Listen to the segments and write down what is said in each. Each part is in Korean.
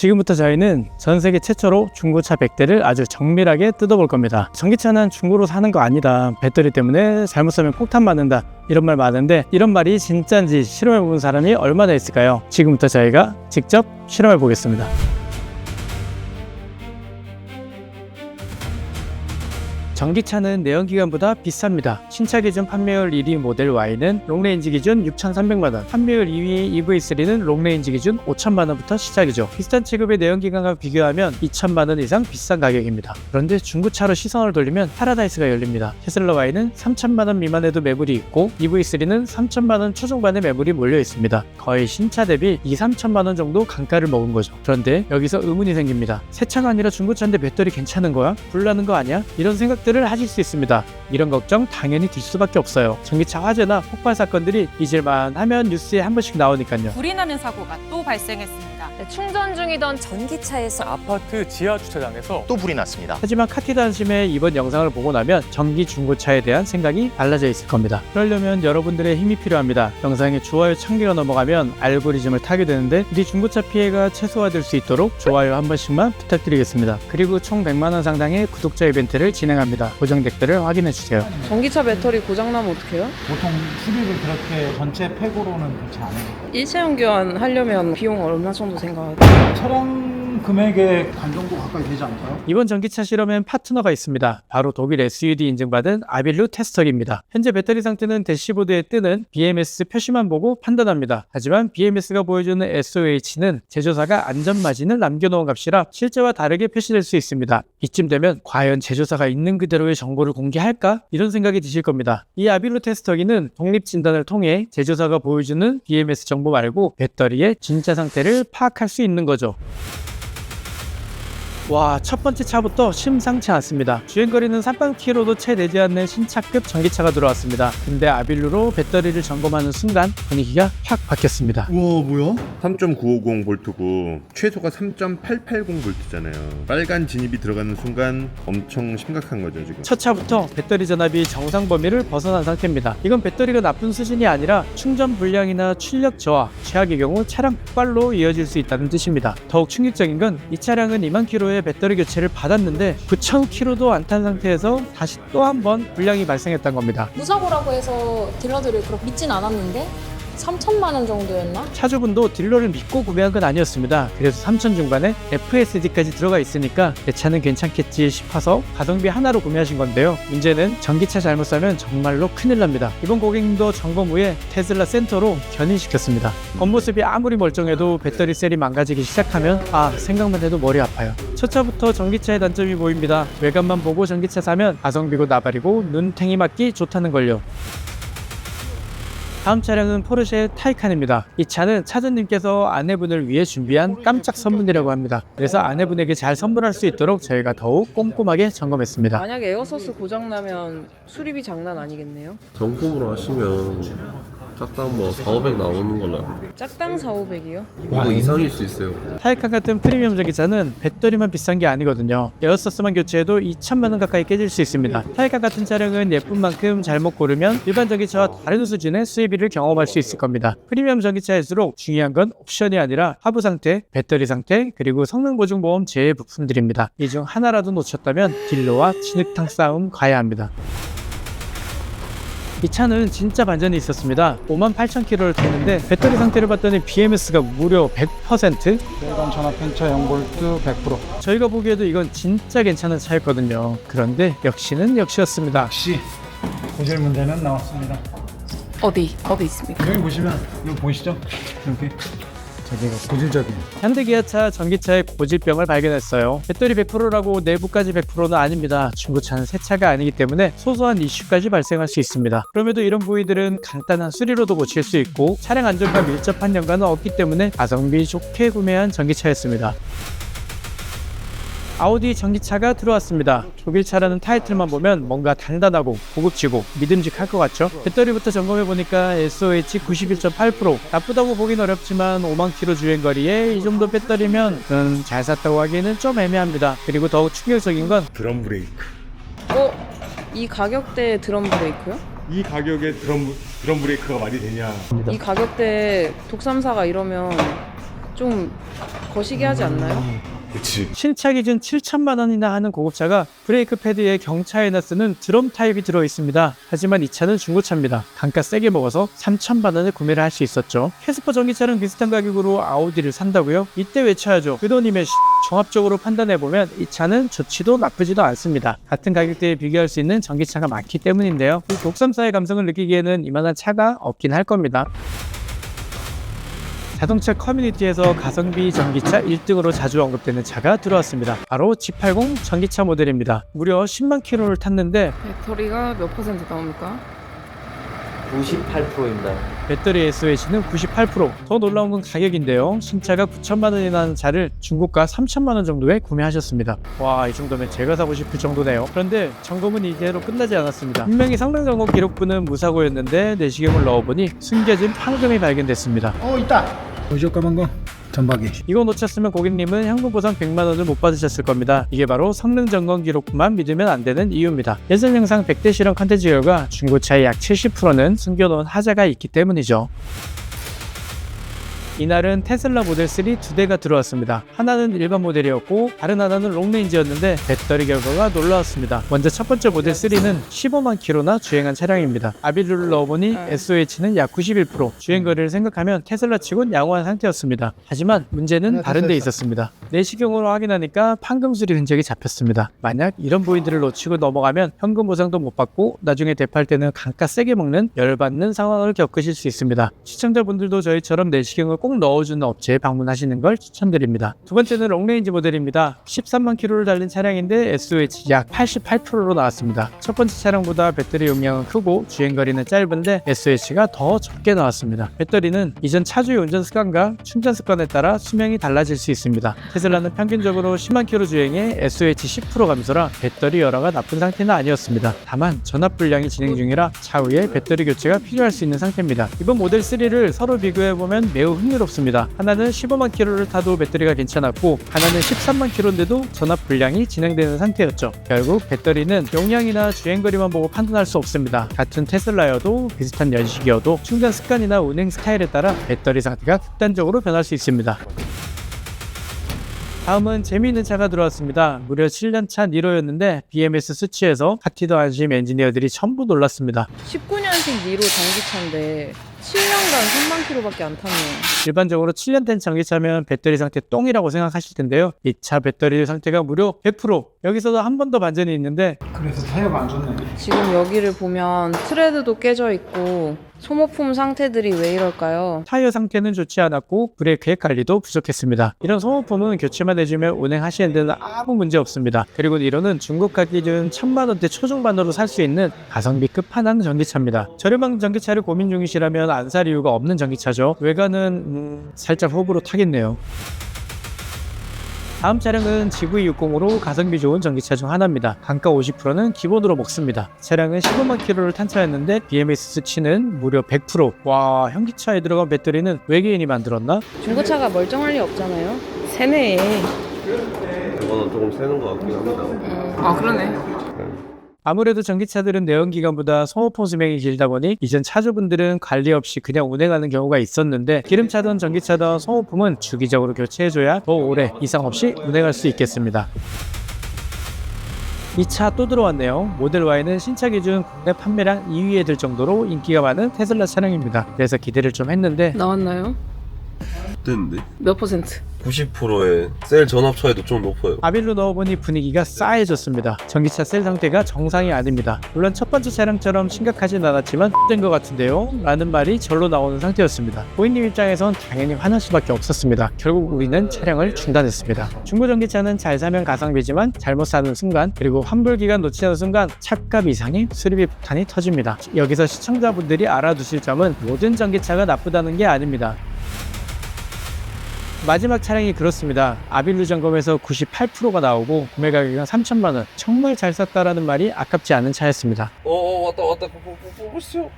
지금부터 저희는 전 세계 최초로 중고차 100대를 아주 정밀하게 뜯어볼 겁니다. 전기차는 중고로 사는 거 아니다, 배터리 때문에 잘못 사면 폭탄 맞는다, 이런 말 많은데 이런 말이 진짜인지 실험해본 사람이 얼마나 있을까요? 지금부터 저희가 직접 실험해보겠습니다. 전기차는 내연기관보다 비쌉니다. 신차 기준 판매율 1위 모델 Y는 롱레인지 기준 6,300만원, 판매율 2위 EV3는 롱레인지 기준 5,000만원부터 시작이죠. 비슷한 체급의 내연기관과 비교하면 2,000만원 이상 비싼 가격입니다. 그런데 중고차로 시선을 돌리면 파라다이스가 열립니다. 테슬라 Y는 3,000만원 미만에도 매물이 있고 EV3는 3,000만원 초중반의 매물이 몰려 있습니다. 거의 신차 대비 2,3천만원 정도 강가를 먹은 거죠. 그런데 여기서 의문이 생깁니다. 새 차가 아니라 중고차인데 배터리 괜찮은 거야? 불나는 거 아니야? 이런 생각들을 하실 수 있습니다. 이런 걱정 당연히 들 수밖에 없어요. 전기차 화재나 폭발 사건들이 잊을만 하면 뉴스에 한 번씩 나오니까요. 불이 나는 사고가 또 발생했습니다. 네, 충전 중이던 전기차에서 아파트 지하 주차장에서 또 불이 났습니다. 하지만 카티단심의 이번 영상을 보고 나면 전기 중고차에 대한 생각이 달라져 있을 겁니다. 그러려면 여러분들의 힘이 필요합니다. 영상에 좋아요 1000개가 넘어가면 알고리즘을 타게 되는데 우리 중고차 피해가 최소화될 수 있도록 좋아요 한 번씩만 부탁드리겠습니다. 그리고 총 100만원 상당의 구독자 이벤트를 진행합니다. 고정 댓글을 확인해주세요. 전기차 배터리 고장나면 어떡해요? 보통 수리를 그렇게 전체 팩으로는 그렇지 않아요. 일체형 교환하려면 비용 얼마 정도 생각하세요? 차량 금액에 반 정도 가까이 되지 않을까요? 이번 전기차 실험엔 파트너가 있습니다. 바로 독일 SUD 인증받은 아빌루 테스터기입니다. 현재 배터리 상태는 대시보드에 뜨는 BMS 표시만 보고 판단합니다. 하지만 BMS가 보여주는 SOH는 제조사가 안전마진을 남겨놓은 값이라 실제와 다르게 표시될 수 있습니다. 이쯤 되면 과연 제조사가 있는 그대로의 정보를 공개할까? 이런 생각이 드실 겁니다. 이 아빌루 테스터기는 독립진단을 통해 제조사가 보여주는 BMS 정보 말고 배터리의 진짜 상태를 파악할 수 있는 거죠. 와, 첫 번째 차부터 심상치 않습니다. 주행거리는 3km도 채 되지 않는 신차급 전기차가 들어왔습니다. 근데 아빌루로 배터리를 점검하는 순간 분위기가 확 바뀌었습니다. 우와, 뭐야? 3.950V고 최소가 3.880V잖아요. 빨간 진입이 들어가는 순간 엄청 심각한 거죠, 지금. 첫 차부터 배터리 전압이 정상 범위를 벗어난 상태입니다. 이건 배터리가 나쁜 수준이 아니라 충전 불량이나 출력 저하, 최악의 경우 차량 폭발로 이어질 수 있다는 뜻입니다. 더욱 충격적인 건 이 차량은 2만 킬로의 배터리 교체를 받았는데 9,000km도 안 탄 상태에서 다시 또 한 번 불량이 발생했던 겁니다. 무사고라고 해서 딜러들을 그렇게 믿진 않았는데 3천만 원 정도였나? 차주분도 딜러를 믿고 구매한 건 아니었습니다. 그래서 3천 중반에 FSD까지 들어가 있으니까 내 차는 괜찮겠지 싶어서 가성비 하나로 구매하신 건데요. 문제는 전기차 잘못 사면 정말로 큰일 납니다. 이번 고객님도 점검 후에 테슬라 센터로 견인시켰습니다. 겉모습이 아무리 멀쩡해도 배터리 셀이 망가지기 시작하면 생각만 해도 머리 아파요. 첫 차부터 전기차의 단점이 보입니다. 외관만 보고 전기차 사면 가성비고 나발이고 눈탱이 맞기 좋다는 걸요. 다음 차량은 포르쉐 타이칸입니다. 이 차는 차주님께서 아내분을 위해 준비한 깜짝 선물이라고 합니다. 그래서 아내분에게 잘 선물할 수 있도록 저희가 더욱 꼼꼼하게 점검했습니다. 만약에 에어서스 고장나면 수리비 장난 아니겠네요? 정품으로 하시면 짝당 뭐 4,500 나오는 걸로 알고 있어요. 짝당 4,500이요? 그거 이상일 수 있어요. 타이칸 같은 프리미엄 전기차는 배터리만 비싼 게 아니거든요. 에어서스만 교체해도 2천만원 가까이 깨질 수 있습니다. 타이칸 같은 차량은 예쁜 만큼 잘못 고르면 일반 전기차와 다른 수준의 수리비를 경험할 수 있을 겁니다. 프리미엄 전기차일수록 중요한 건 옵션이 아니라 하부 상태, 배터리 상태, 그리고 성능 보증 보험 제외 부품들입니다. 이 중 하나라도 놓쳤다면 딜러와 진흙탕 싸움 가야 합니다. 이 차는 진짜 반전이 있었습니다. 58,000km를 탔는데 배터리 상태를 봤더니 BMS가 무려 100%? 일반 전압 펜차 0V 100%. 저희가 보기에도 이건 진짜 괜찮은 차였거든요. 그런데 역시는 역시였습니다. 역시 고질 문제는 나왔습니다. 어디 있습니까? 여기 보시면 이거 보이시죠? 이렇게 저기가 고질적인. 현대기아차 전기차의 고질병을 발견했어요. 배터리 100%라고 내부까지 100%는 아닙니다. 중고차는 새 차가 아니기 때문에 소소한 이슈까지 발생할 수 있습니다. 그럼에도 이런 부위들은 간단한 수리로도 고칠 수 있고 차량 안전과 밀접한 연관은 없기 때문에 가성비 좋게 구매한 전기차였습니다. 아우디 전기차가 들어왔습니다. 독일차라는 타이틀만 보면 뭔가 단단하고 고급지고 믿음직할 것 같죠? 배터리부터 점검해보니까 SOH 91.8%, 나쁘다고 보긴 어렵지만 5만 킬로 주행거리에 이 정도 배터리면 잘 샀다고 하기에는 좀 애매합니다. 그리고 더욱 충격적인 건 드럼 브레이크. 이 가격대에 드럼 브레이크요? 이 가격에 드럼 브레이크가 말이 되냐? 이 가격대에 독삼사가 이러면 좀 거시기 하지 않나요? 그치. 신차 기준 7천만 원이나 하는 고급차가 브레이크 패드에 경차에나 쓰는 드럼 타입이 들어있습니다. 하지만 이 차는 중고차입니다. 단가 세게 먹어서 3천만 원에 구매를 할 수 있었죠. 캐스퍼 전기차랑 비슷한 가격으로 아우디를 산다고요? 이때 외쳐야죠. 그 돈이면 종합적으로 판단해보면 이 차는 좋지도 나쁘지도 않습니다. 같은 가격대에 비교할 수 있는 전기차가 많기 때문인데요. 이 독삼사의 감성을 느끼기에는 이만한 차가 없긴 할 겁니다. 자동차 커뮤니티에서 가성비 전기차 1등으로 자주 언급되는 차가 들어왔습니다. 바로 G80 전기차 모델입니다. 무려 10만 킬로를 탔는데 배터리가 몇 퍼센트 나옵니까? 98%입니다. 배터리 SOH는 98%. 더 놀라운 건 가격인데요. 신차가 9천만 원이나 하는 차를 중고가 3천만 원 정도에 구매하셨습니다. 와, 이 정도면 제가 사고 싶을 정도네요. 그런데 점검은 이대로 끝나지 않았습니다. 분명히 성능 점검 기록부는 무사고였는데 내시경을 넣어보니 숨겨진 판금이 발견됐습니다. 있다. 보조 까만 거 전박이. 이거 놓쳤으면 고객님은 현금 보상 100만 원을 못 받으셨을 겁니다. 이게 바로 성능 점검 기록만 믿으면 안 되는 이유입니다. 예전 영상 100대 실험 컨텐츠 결과 중고차의 약 70%는 숨겨놓은 하자가 있기 때문이죠. 이날은 테슬라 모델 3 2대가 들어왔습니다. 하나는 일반 모델이었고 다른 하나는 롱레인지였는데 배터리 결과가 놀라웠습니다. 먼저 첫 번째 모델 3는 15만 킬로나 주행한 차량입니다. 아비류를 넣어보니 SOH는 약 91%, 주행거리를 생각하면 테슬라 치곤 양호한 상태였습니다. 하지만 문제는 다른 데 있었습니다. 내시경으로 확인하니까 판금 수리 흔적이 잡혔습니다. 만약 이런 부위들을 놓치고 넘어가면 현금 보상도 못 받고 나중에 대파할 때는 강가 세게 먹는 열받는 상황을 겪으실 수 있습니다. 시청자분들도 저희처럼 내시경을 꼭 넣어주는 업체에 방문하시는 걸 추천드립니다. 두 번째는 롱레인지 모델입니다. 13만 킬로를 달린 차량인데 SOH 약 88%로 나왔습니다. 첫 번째 차량보다 배터리 용량은 크고 주행거리는 짧은데 SOH가 더 적게 나왔습니다. 배터리는 이전 차주의 운전 습관과 충전 습관에 따라 수명이 달라질 수 있습니다. 테슬라는 평균적으로 10만 킬로 주행에 SOH 10% 감소라 배터리 열화가 나쁜 상태는 아니었습니다. 다만 전압 불량이 진행 중이라 차후에 배터리 교체가 필요할 수 있는 상태입니다. 이번 모델 3를 서로 비교해보면 매우 흥미롭습니다. 하나는 15만 킬로를 타도 배터리가 괜찮았고 하나는 13만 킬로인데도 전압 불량이 진행되는 상태였죠. 결국 배터리는 용량이나 주행거리만 보고 판단할 수 없습니다. 같은 테슬라여도 비슷한 연식이어도 충전 습관이나 운행 스타일에 따라 배터리 상태가 극단적으로 변할 수 있습니다. 다음은 재미있는 차가 들어왔습니다. 무려 7년차 니로였는데 BMS 수치에서 카티더 안심 엔지니어들이 전부 놀랐습니다. 19년식 니로 전기차인데 7년간 3만 킬로밖에 안 탔네요. 일반적으로 7년 된 전기차면 배터리 상태 똥이라고 생각하실 텐데요. 이 차 배터리 상태가 무려 100%. 여기서도 한 번 더 반전이 있는데 그래서 타이어가 안 좋네. 지금 여기를 보면 트레드도 깨져 있고 소모품 상태들이 왜 이럴까요? 타이어 상태는 좋지 않았고 브레이크의 관리도 부족했습니다. 이런 소모품은 교체만 해주면 운행하시는 데는 아무 문제 없습니다. 그리고 이로는 중고가 기준 1000만 원대 초중반으로 살 수 있는 가성비 끝판왕 전기차입니다. 저렴한 전기차를 고민 중이시라면 안 살 이유가 없는 전기차죠. 외관은 살짝 호불호 타겠네요. 다음 차량은 GV60으로 가성비 좋은 전기차 중 하나입니다. 단가 50%는 기본으로 먹습니다. 차량은 15만 킬로를 탄 차였는데 BMS 수치는 무려 100%. 와, 현기차에 들어간 배터리는 외계인이 만들었나? 중고차가 멀쩡할 리 없잖아요. 세네. 이거는 조금 새는 것 같긴 합니다. 아 그러네. 아무래도 전기차들은 내연기관보다 소모품 수명이 길다 보니 이전 차주분들은 관리 없이 그냥 운행하는 경우가 있었는데 기름차든 전기차든 소모품은 주기적으로 교체해줘야 더 오래 이상 없이 운행할 수 있겠습니다. 이 차 또 들어왔네요. 모델 Y는 신차 기준 국내 판매량 2위에 들 정도로 인기가 많은 테슬라 차량입니다. 그래서 기대를 좀 했는데 나왔나요? 됐는데? 몇 퍼센트? 90%의 셀 전압 차이도 좀 높아요. 아빌로 넣어보니 분위기가 싸해졌습니다. 전기차 셀 상태가 정상이 아닙니다. 물론 첫 번째 차량처럼 심각하진 않았지만 된 것 같은데요? 라는 말이 절로 나오는 상태였습니다. 고객님 입장에선 당연히 화날 수밖에 없었습니다. 결국 우리는 차량을 중단했습니다. 중고 전기차는 잘 사면 가성비지만 잘못 사는 순간 그리고 환불기간 놓치는 순간 차값 이상의 수리비 폭탄이 터집니다. 여기서 시청자분들이 알아두실 점은 모든 전기차가 나쁘다는 게 아닙니다. 마지막 차량이 그렇습니다. 아빌루 점검에서 98%가 나오고 구매 가격은 3천만 원. 정말 잘 샀다라는 말이 아깝지 않은 차였습니다. 왔다. 보시죠.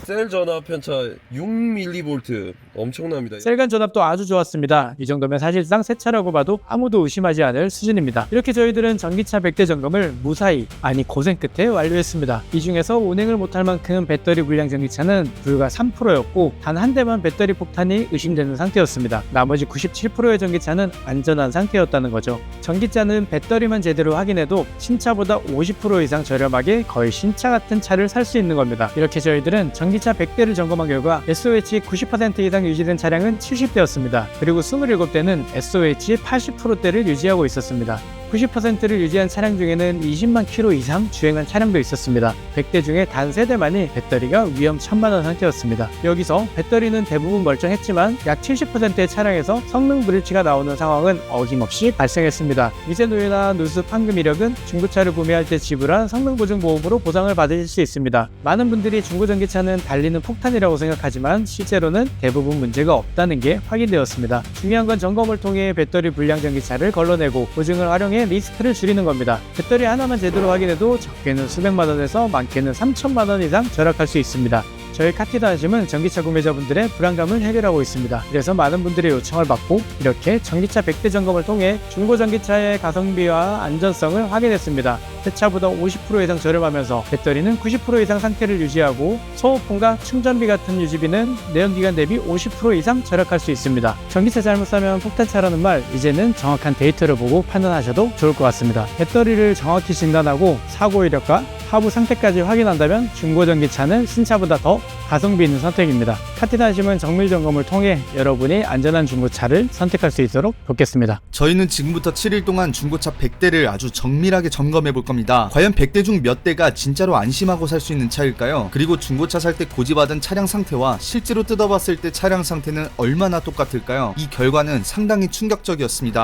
셀 전압 편차 6mV 엄청납니다. 셀간 전압도 아주 좋았습니다. 이 정도면 사실상 새 차라고 봐도 아무도 의심하지 않을 수준입니다. 이렇게 저희들은 전기차 100대 점검을 무사히 아니 고생 끝에 완료했습니다. 이 중에서 운행을 못할 만큼 배터리 불량 전기차는 불과 3%였고 단 한 대만 배터리 폭탄이 의심되는 상태였습니다. 나머지 57%의 전기차는 안전한 상태였다는 거죠. 전기차는 배터리만 제대로 확인해도 신차보다 50% 이상 저렴하게 거의 신차 같은 차를 살 수 있는 겁니다. 이렇게 저희들은 전기차 100대를 점검한 결과 SOH 90% 이상 유지된 차량은 70대였습니다. 그리고 27대는 SOH 80%대를 유지하고 있었습니다. 90%를 유지한 차량 중에는 20만 킬로 이상 주행한 차량도 있었습니다. 100대 중에 단 3대만이 배터리가 위험 천만원 상태였습니다. 여기서 배터리는 대부분 멀쩡했지만 약 70%의 차량에서 성능 불일치가 나오는 상황은 어김없이 발생했습니다. 미세누유나 누수 판금 이력은 중고차를 구매할 때 지불한 성능보증보험으로 보상을 받으실 수 있습니다. 많은 분들이 중고전기차는 달리는 폭탄이라고 생각하지만 실제로는 대부분 문제가 없다는 게 확인되었습니다. 중요한 건 점검을 통해 배터리 불량 전기차를 걸러내고 보증을 활용해 리스크를 줄이는 겁니다. 배터리 하나만 제대로 확인해도 적게는 수백만 원에서 많게는 3천만 원 이상 절약할 수 있습니다. 저희 카티드 안심은 전기차 구매자분들의 불안감을 해결하고 있습니다. 그래서 많은 분들의 요청을 받고 이렇게 전기차 100대 점검을 통해 중고 전기차의 가성비와 안전성을 확인했습니다. 새 차보다 50% 이상 저렴하면서 배터리는 90% 이상 상태를 유지하고 소모품과 충전비 같은 유지비는 내연기관 대비 50% 이상 절약할 수 있습니다. 전기차 잘못 사면 폭탄차라는 말, 이제는 정확한 데이터를 보고 판단하셔도 좋을 것 같습니다. 배터리를 정확히 진단하고 사고 이력과 하부 상태까지 확인한다면 중고전기차는 신차보다 더 가성비 있는 선택입니다. 카티드 안심은 정밀 점검을 통해 여러분이 안전한 중고차를 선택할 수 있도록 돕겠습니다. 저희는 지금부터 7일 동안 중고차 100대를 아주 정밀하게 점검해 볼 겁니다. 과연 100대 중 몇 대가 진짜로 안심하고 살 수 있는 차일까요? 그리고 중고차 살 때 고지받은 차량 상태와 실제로 뜯어봤을 때 차량 상태는 얼마나 똑같을까요? 이 결과는 상당히 충격적이었습니다.